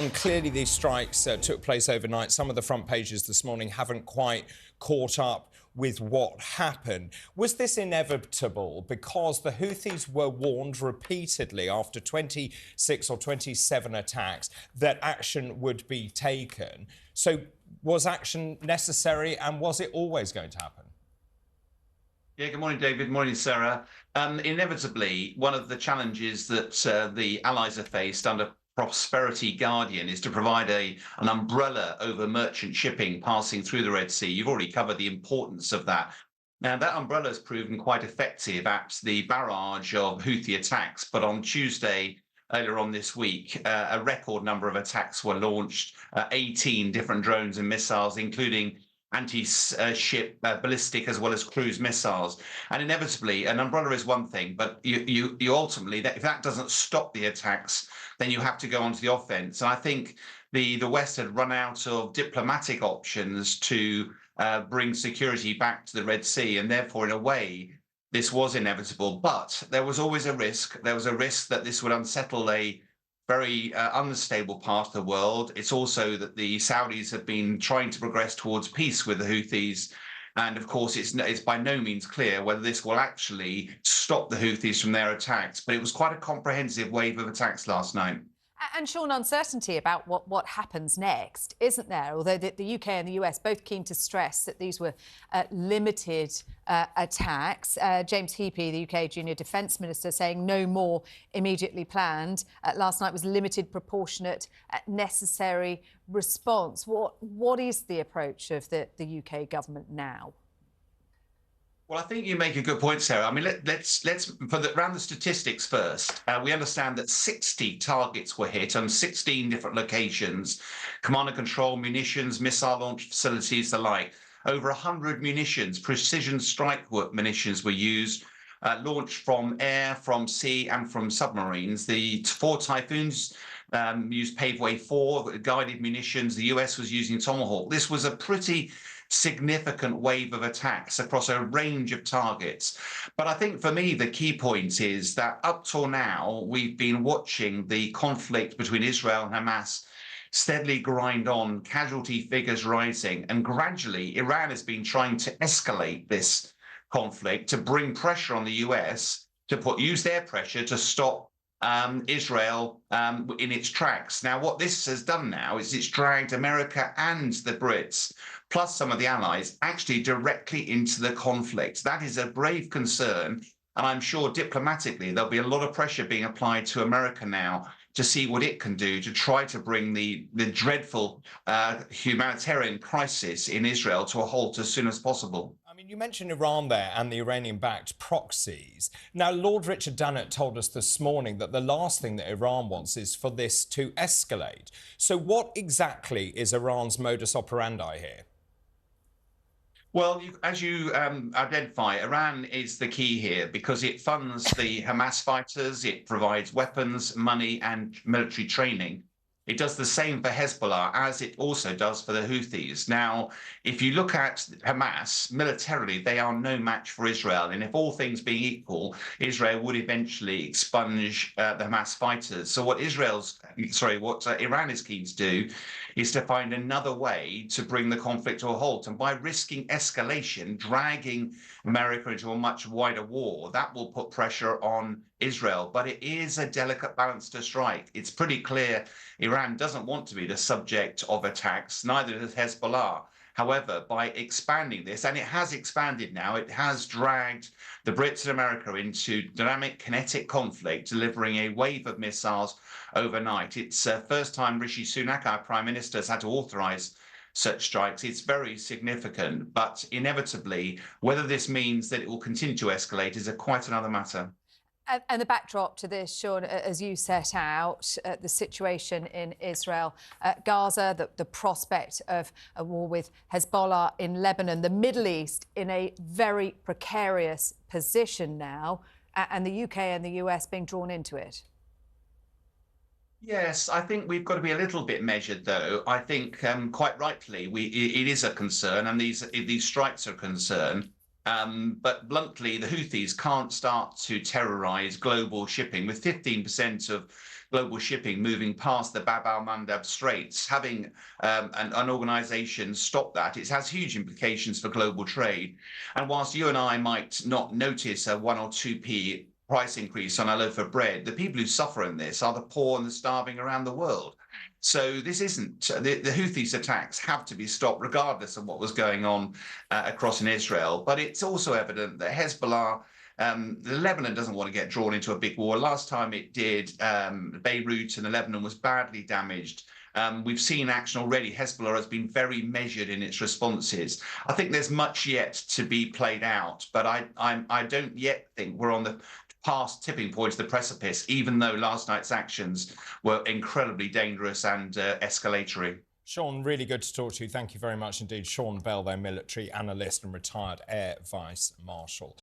And clearly, these strikes took place overnight. Some of the front pages this morning haven't quite caught up with what happened. Was this inevitable? Because the Houthis were warned repeatedly after 26 or 27 attacks that action would be taken. So was action necessary, and was it always going to happen? Yeah, good morning, David. Good morning, Sarah. Inevitably, one of the challenges that the Allies have faced under Prosperity Guardian is to provide an umbrella over merchant shipping passing through the Red Sea. You've already covered the importance of that. Now, that umbrella has proven quite effective at the barrage of Houthi attacks, but on Tuesday, earlier on this week, a record number of attacks were launched, 18 different drones and missiles, including anti-ship ballistic as well as cruise missiles. And inevitably, an umbrella is one thing, but you ultimately, if that doesn't stop the attacks, then you have to go onto the offense. And I think the West had run out of diplomatic options to bring security back to the Red Sea, and therefore, in a way, this was inevitable. But there was always a risk. There was a risk that this would unsettle a very unstable part of the world. It's also that the Saudis have been trying to progress towards peace with the Houthis. And of course, it's by no means clear whether this will actually stop the Houthis from their attacks. But it was quite a comprehensive wave of attacks last night. And Sean, uncertainty about what happens next, isn't there? Although the UK and the US both keen to stress that these were limited attacks. James Heappey, the UK Junior Defence Minister, saying no more immediately planned. Last night was limited, proportionate, necessary response. What is the approach of the UK government now? Well, I think you make a good point, Sarah. I mean, let's around the statistics first. We understand that 60 targets were hit on 16 different locations, command and control, munitions, missile launch facilities, the like. Over 100 munitions, precision strike munitions were used, launched from air, from sea, and from submarines. The 4 Typhoons used Paveway 4 guided munitions. The US was using Tomahawk. This was a pretty significant wave of attacks across a range of targets. But I think for me, the key point is that up till now, we've been watching the conflict between Israel and Hamas steadily grind on, casualty figures rising, and gradually Iran has been trying to escalate this conflict to bring pressure on the US to use their pressure to stop Israel in its tracks. Now, what this has done now is it's dragged America and the Brits, plus some of the allies, actually directly into the conflict. That is a grave concern. And I'm sure diplomatically, there'll be a lot of pressure being applied to America now to see what it can do to try to bring the dreadful humanitarian crisis in Israel to a halt as soon as possible. I mean, you mentioned Iran there and the Iranian-backed proxies. Now, Lord Richard Dannatt told us this morning that the last thing that Iran wants is for this to escalate. So what exactly is Iran's modus operandi here? Well, as you identify, Iran is the key here because it funds the Hamas fighters, it provides weapons, money, and military training. It does the same for Hezbollah, as it also does for the Houthis. Now, if you look at Hamas, militarily, they are no match for Israel. And if all things being equal, Israel would eventually expunge the Hamas fighters. So what Iran is keen to do is to find another way to bring the conflict to a halt. And by risking escalation, dragging America into a much wider war, that will put pressure on Israel. But it is a delicate balance to strike. It's pretty clear Iran doesn't want to be the subject of attacks, neither does Hezbollah. However, by expanding this, and it has expanded now, it has dragged the Brits and America into dynamic kinetic conflict, delivering a wave of missiles overnight. It's first time Rishi Sunak, our Prime Minister, has had to authorise such strikes. It's very significant, but inevitably, whether this means that it will continue to escalate is quite another matter. And the backdrop to this, Sean, as you set out, the situation in Israel, Gaza, the prospect of a war with Hezbollah in Lebanon, the Middle East in a very precarious position now, and the UK and the US being drawn into it. Yes, I think we've got to be a little bit measured, though. I think quite rightly, it is a concern, and these strikes are a concern. But bluntly, the Houthis can't start to terrorize global shipping with 15% of global shipping moving past the Bab al-Mandab Straits. Having an organisation stop that, it has huge implications for global trade. And whilst you and I might not notice a 1 or 2p price increase on a loaf of bread, the people who suffer in this are the poor and the starving around the world. So this isn't, the Houthis attacks have to be stopped regardless of what was going on across in Israel. But it's also evident that Hezbollah, Lebanon doesn't want to get drawn into a big war. Last time it did, Beirut and Lebanon was badly damaged. We've seen action already. Hezbollah has been very measured in its responses. I think there's much yet to be played out, but I don't yet think we're on the past tipping point of the precipice, even though last night's actions were incredibly dangerous and escalatory. Sean, really good to talk to you. Thank you very much indeed. Sean Bell, their military analyst and retired Air Vice-Marshal.